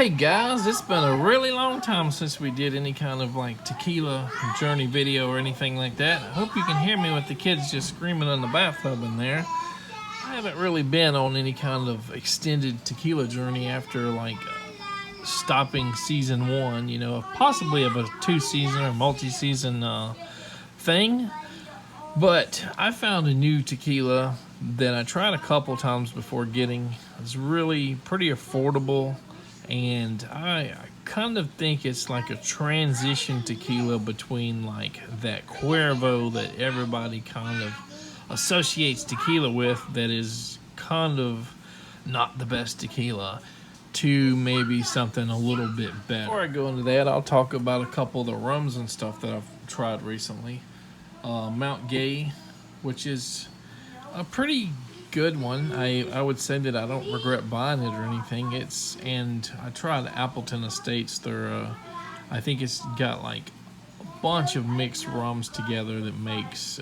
Hey guys, it's been a really long time since we did any kind of like tequila journey video or anything like that. I hope you can hear me with the kids just screaming in the bathtub in there. I haven't really been on any kind of extended tequila journey after like stopping season one, possibly of a 2-season or multi-season thing. But I found a new tequila that I tried a couple times before getting. It's really pretty affordable. And I kind of think it's like a transition tequila between like that Cuervo that everybody kind of associates tequila with, that is kind of not the best tequila, to maybe something a little bit better. Before I go into that, I'll talk about a couple of the rums and stuff that I've tried recently. Mount Gay, which is a pretty good one. I would say that I don't regret buying it or anything. And I tried Appleton Estates. I think it's got like a bunch of mixed rums together that makes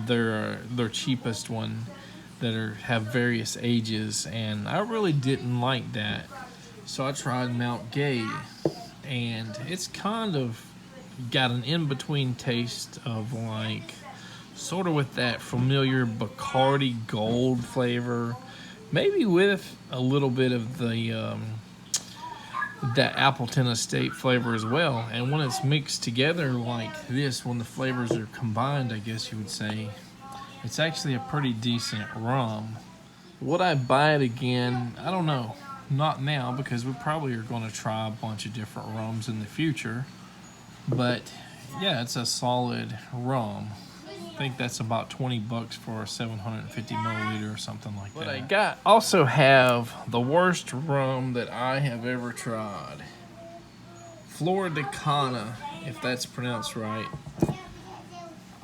their cheapest one that have various ages, and I really didn't like that. So I tried Mount Gay, and it's kind of got an in-between taste of like sort of with that familiar Bacardi Gold flavor, maybe with a little bit of the that Appleton Estate flavor as well. And when it's mixed together like this, when the flavors are combined, I guess you would say, it's actually a pretty decent rum. Would I buy it again? I don't know. Not now, because we probably are going to try a bunch of different rums in the future. But yeah, it's a solid rum. I think that's about $20 for a 750 milliliter or something like that. But I also have the worst rum that I have ever tried. Flor de Cana, if that's pronounced right.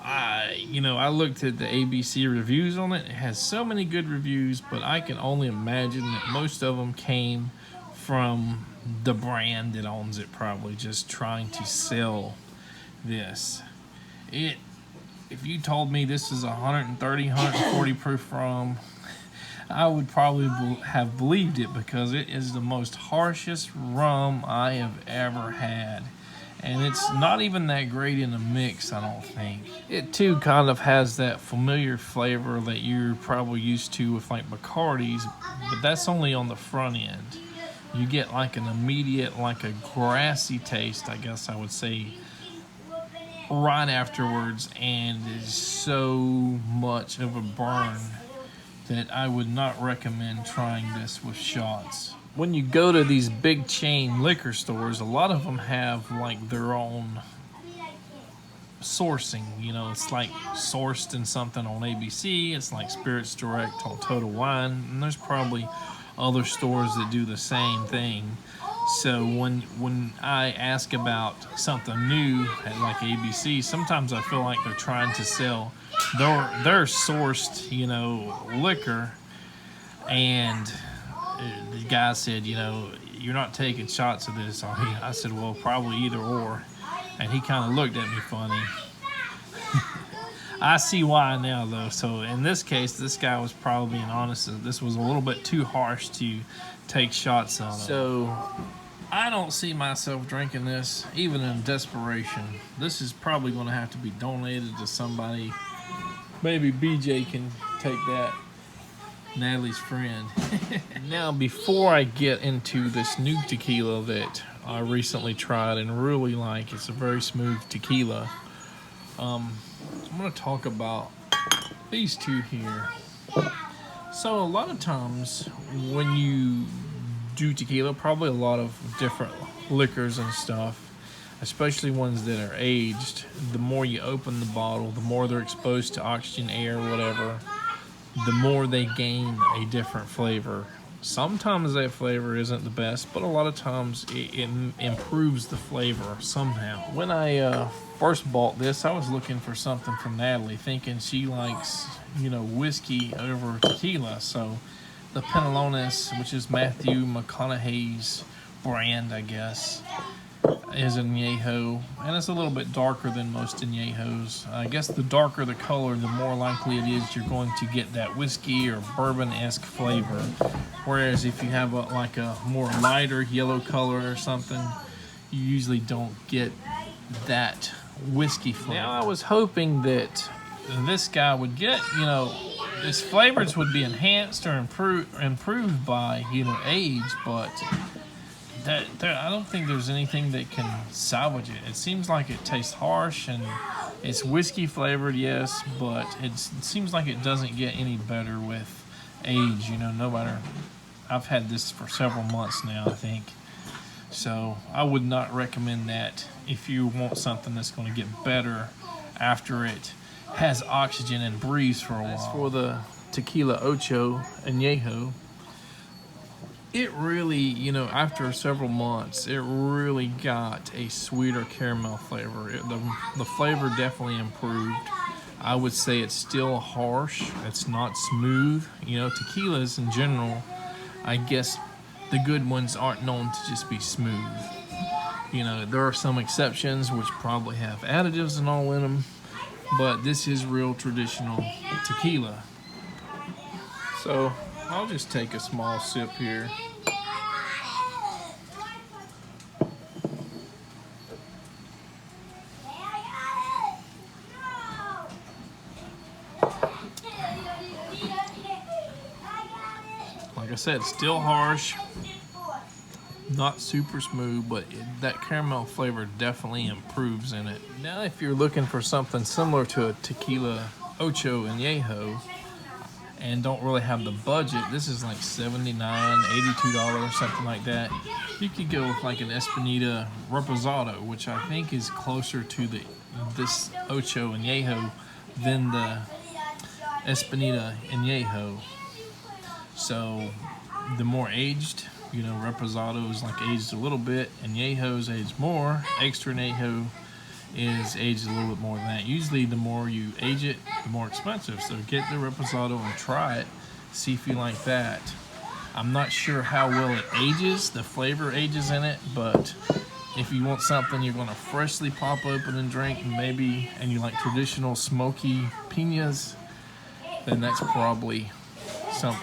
I looked at the ABC reviews on it. It has so many good reviews, but I can only imagine that most of them came from the brand that owns it, probably just trying to sell this. If you told me this is 130, 140 proof rum, I would probably have believed it, because it is the most harshest rum I have ever had. And it's not even that great in a mix, I don't think. It too kind of has that familiar flavor that you're probably used to with like Bacardis, but that's only on the front end. You get like an immediate, like a grassy taste, I guess I would say, right afterwards, and it's so much of a burn that I would not recommend trying this with shots. When you go to these big chain liquor stores, a lot of them have like their own sourcing. It's like Sourced in something on ABC, it's like Spirits Direct on Total Wine, and there's probably other stores that do the same thing. So when I ask about something new at like ABC, sometimes I feel like they're trying to sell their sourced, liquor. And the guy said, you're not taking shots of this, are you? I said, well, probably either or. And he kind of looked at me funny. I see why now, though. So in this case, this guy was probably being honest that this was a little bit too harsh to take shots on. So I don't see myself drinking this, even in desperation. This is probably going to have to be donated to somebody. Maybe BJ can take that, Natalie's friend. Now, before I get into this new tequila that I recently tried and really like, it's a very smooth tequila. I'm going to talk about these two here. So a lot of times when you do tequila, probably a lot of different liquors and stuff, especially ones that are aged, the more you open the bottle, the more they're exposed to oxygen, air, whatever, the more they gain a different flavor. Sometimes that flavor isn't the best, but a lot of times it improves the flavor somehow. When I first bought this, I was looking for something from Natalie, thinking she likes, whiskey over tequila. So the Penelones, which is Matthew McConaughey's brand, I guess, is añejo, and it's a little bit darker than most añejos. I guess the darker the color, the more likely it is you're going to get that whiskey or bourbon-esque flavor. Whereas if you have like a more lighter yellow color or something, you usually don't get that whiskey flavor. Now I was hoping that this guy would get, his flavors would be enhanced or improved by, age, but I don't think there's anything that can salvage it. It seems like it tastes harsh and it's whiskey flavored, yes, but it seems like it doesn't get any better with age. No matter. I've had this for several months now, I think. So I would not recommend that if you want something that's going to get better after it has oxygen and breathes for a while. As for the Tequila Ocho Añejo, it really, after several months, it really got a sweeter caramel flavor. The flavor definitely improved. I would say it's still harsh. It's not smooth. Tequilas in general, I guess the good ones aren't known to just be smooth. There are some exceptions which probably have additives and all in them, but this is real traditional tequila. So I'll just take a small sip here. Like I said, still harsh, not super smooth, but that caramel flavor definitely improves in it. Now, if you're looking for something similar to a Tequila Ocho Añejo and don't really have the budget, this is like $79, $82, something like that. You could go with like an Espinita Reposado, which I think is closer to this Ocho Añejo than the Espinita Añejo. So the more aged, Reposado is like aged a little bit, Añejo's aged more. Extra Añejo is aged a little bit more than that. Usually the more you age it, the more expensive. So get the Reposado and try it, see if you like that. I'm not sure how well it ages, the flavor ages in it, but if you want something you're going to freshly pop open and drink, and you like traditional smoky piñas, then that's probably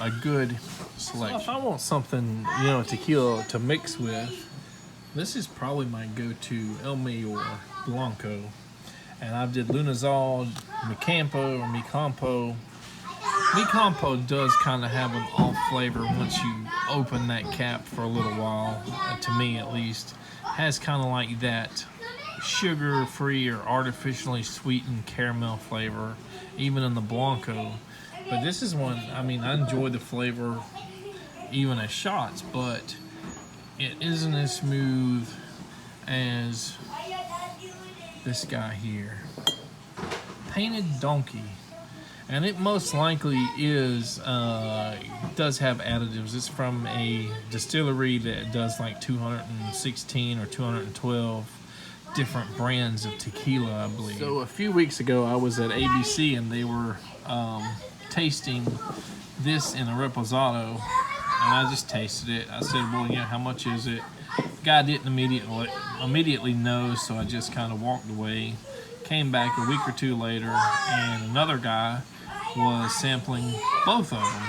a good selection. So if I want something, tequila to mix with, this is probably my go-to El Mayor Blanco. And I've did Lunazol, Mi Campo, or Mi Campo. Mi Campo does kind of have an off flavor once you open that cap for a little while, to me at least. Has kind of like that sugar-free or artificially sweetened caramel flavor, even in the Blanco. But this is one, I enjoy the flavor even as shots, but it isn't as smooth as this guy here. Painted Donkey. And it most likely does have additives. It's from a distillery that does like 216 or 212 different brands of tequila, I believe. So a few weeks ago, I was at ABC and they were tasting this in a Reposado, and I just tasted it. I said, well, how much is it? The guy didn't immediately know, so I just kind of walked away. Came back a week or two later, and another guy was sampling both of them.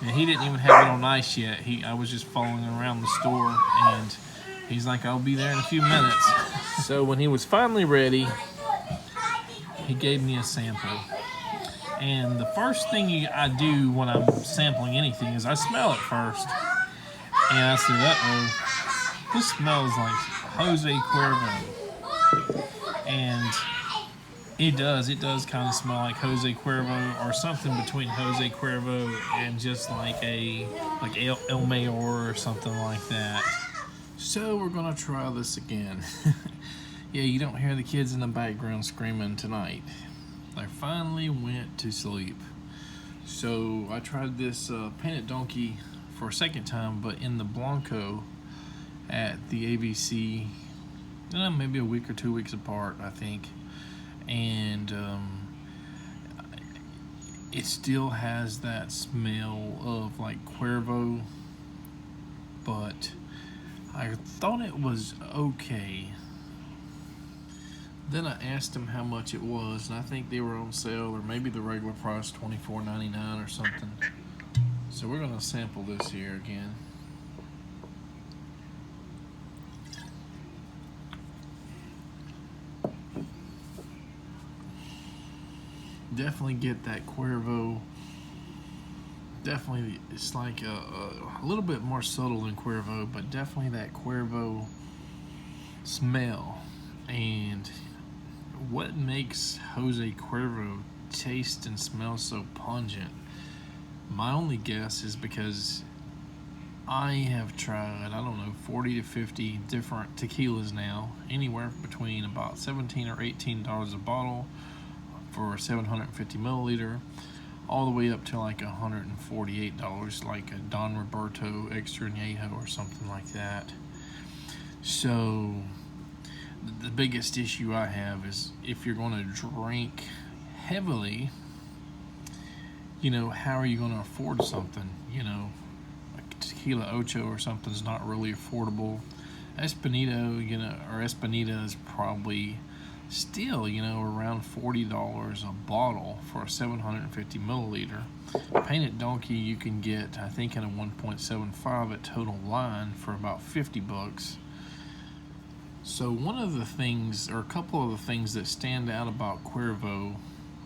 And he didn't even have it on ice yet. I was just following him around the store, and he's like, I'll be there in a few minutes. So when he was finally ready, he gave me a sample. And the first thing I do when I'm sampling anything is I smell it first. And I said, uh-oh, this smells like Jose Cuervo. And it does kind of smell like Jose Cuervo, or something between Jose Cuervo and just like El Mayor or something like that. So we're gonna try this again. Yeah, you don't hear the kids in the background screaming tonight. They finally went to sleep. So I tried this Painted Donkey for a second time, but in the Blanco at the ABC, maybe a week or 2 weeks apart, I think. And it still has that smell of like Cuervo, but I thought it was okay. Then I asked them how much it was, and I think they were on sale, or maybe the regular price, $24.99 or something. So we're gonna sample this here again. Definitely get that Cuervo. Definitely, it's like a little bit more subtle than Cuervo, but definitely that Cuervo smell. And what makes Jose Cuervo taste and smell so pungent? My only guess is because I have tried, I don't know, 40 to 50 different tequilas now, anywhere between about $17 or $18 a bottle for 750 milliliter, all the way up to like $148, like a Don Roberto Extra Añejo or something like that. So the biggest issue I have is if you're going to drink heavily, you know, how are you going to afford something? You know, like Tequila Ocho or something's not really affordable. Espinito, you know, or Espinita is probably still, you know, around $40 a bottle for a 750 milliliter. Painted Donkey you can get, I think, in a 1.75 at Total Wine for about $50. So one of the things, or a couple of the things that stand out about Cuervo,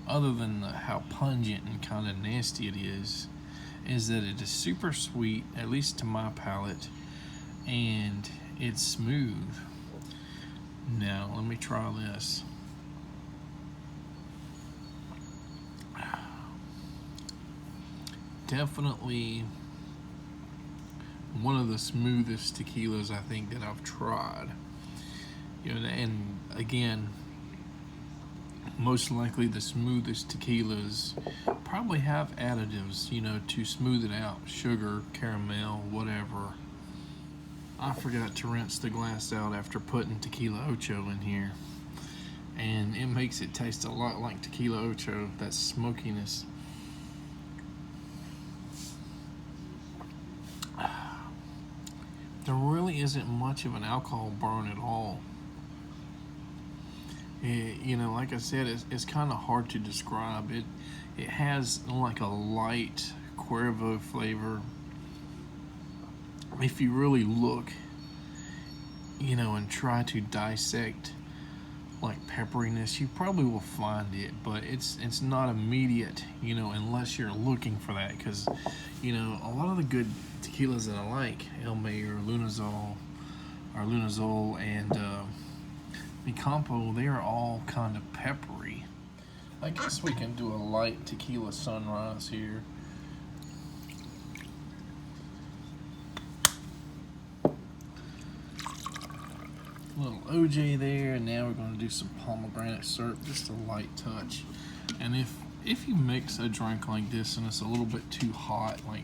other than how pungent and kind of nasty it is that it is super sweet, at least to my palate, and it's smooth. Now, let me try this. Definitely one of the smoothest tequilas I think that I've tried. You know, and again, most likely the smoothest tequilas probably have additives, you know, to smooth it out. Sugar, caramel, whatever. I forgot to rinse the glass out after putting Tequila Ocho in here, and it makes it taste a lot like Tequila Ocho, that smokiness. There really isn't much of an alcohol burn at all. You know, like I said, it's kind of hard to describe. It has like a light Cuervo flavor. If you really look, you know, and try to dissect like pepperiness, you probably will find it, but it's not immediate, you know, unless you're looking for that. Because, you know, a lot of the good tequilas that I like, El Mayor, Lunazol, and Mi Campo, they are all kind of peppery. I guess we can do a light tequila sunrise here. Little OJ there, and now we're going to do some pomegranate syrup, just a light touch. And if you mix a drink like this and it's a little bit too hot, like,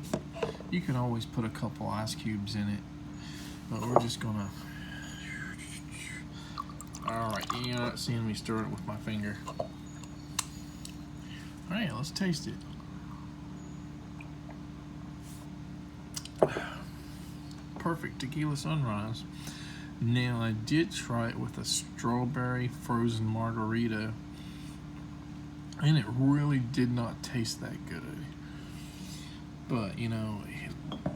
you can always put a couple ice cubes in it. But we're just gonna. Alright, you're not seeing me stir it with my finger. Alright, let's taste it. Perfect tequila sunrise. Now, I did try it with a strawberry frozen margarita, and it really did not taste that good. But, you know,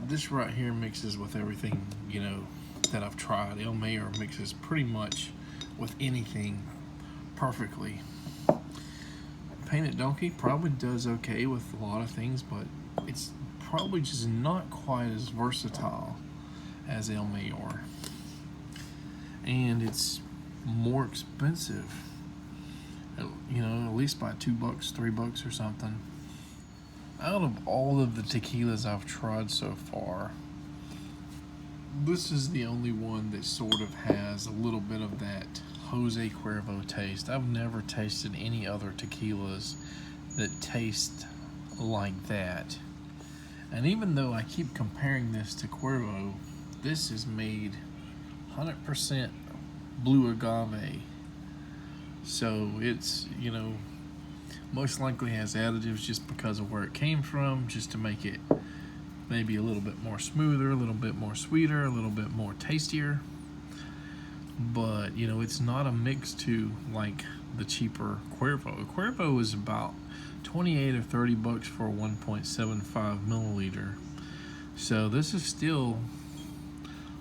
this right here mixes with everything, you know, that I've tried. El Mayor mixes pretty much with anything perfectly. Painted Donkey probably does okay with a lot of things, but it's probably just not quite as versatile as El Mayor. And it's more expensive, you know, at least by $2, $3 or something. Out of all of the tequilas I've tried so far, this is the only one that sort of has a little bit of that Jose Cuervo taste. I've never tasted any other tequilas that taste like that. And even though I keep comparing this to Cuervo, this is made 100% blue agave. So it's, you know, most likely has additives just because of where it came from, just to make it maybe a little bit more smoother, a little bit more sweeter, a little bit more tastier. But you know, it's not a mix to like the cheaper Cuervo. Cuervo is about 28 or 30 bucks for a 1.75 milliliter. So this is still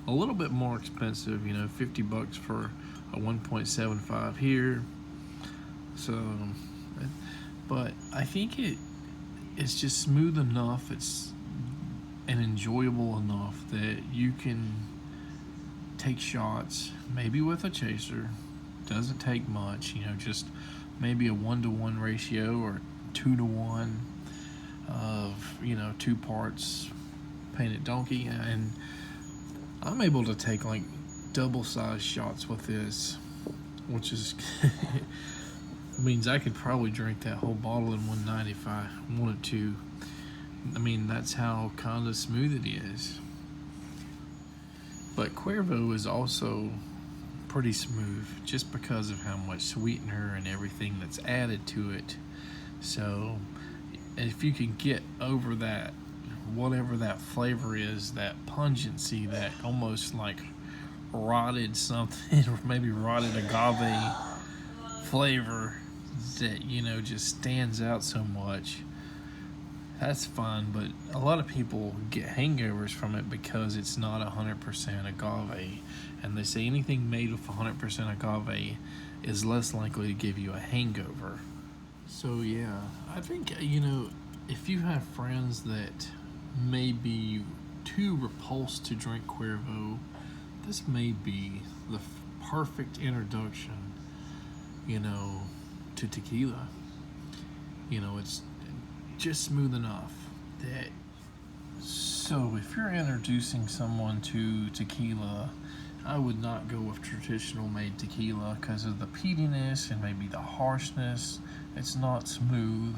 a little bit more expensive, you know, 50 bucks for a 1.75 here. So, but I think it's just smooth enough, it's and enjoyable enough that you can take shots, maybe with a chaser. Doesn't take much, you know, just maybe a 1-to-1 ratio or 2-to-1 of, you know, 2 parts painted donkey, and I'm able to take like double-sized shots with this, which is means I could probably drink that whole bottle in one night if I wanted to. I mean, that's how kind of smooth it is. But Cuervo is also pretty smooth just because of how much sweetener and everything that's added to it. So if you can get over that, whatever that flavor is, that pungency, that almost like rotted something or maybe rotted agave flavor that, you know, just stands out so much, that's fine. But a lot of people get hangovers from it because it's not 100% agave, and they say anything made with 100% agave is less likely to give you a hangover. So yeah, I think, you know, if you have friends that may be too repulsed to drink Cuervo, this may be the perfect introduction, you know, to tequila. You know, it's just smooth enough that, so if you're introducing someone to tequila, I would not go with traditional made tequila because of the peatiness and maybe the harshness. It's not smooth.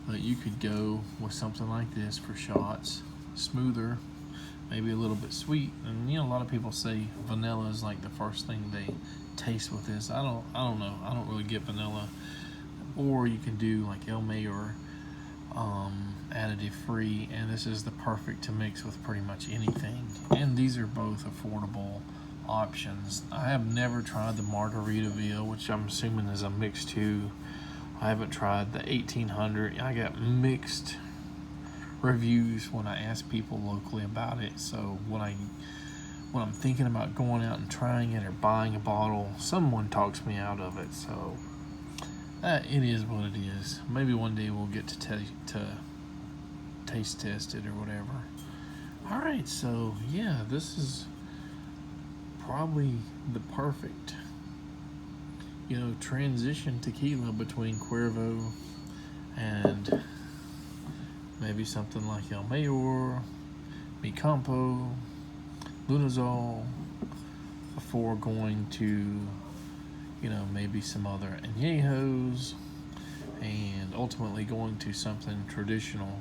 But you could go with something like this for shots, smoother, maybe a little bit sweet. And you know, a lot of people say vanilla is like the first thing they taste with this. I don't know. I don't really get vanilla. Or you can do like El Mayor, additive free, and this is the perfect to mix with pretty much anything. And these are both affordable options. I have never tried the Margaritaville, which I'm assuming is a mix too. I haven't tried the 1800. I got mixed reviews when I ask people locally about it. So when I'm thinking about going out and trying it or buying a bottle, someone talks me out of it. So it is what it is. Maybe one day we'll get to taste test it or whatever. All right, so yeah, this is probably the perfect, you know, transition tequila between Cuervo and maybe something like El Mayor, Mi Campo, Lunazol, before going to, you know, maybe some other añejos, and ultimately going to something traditional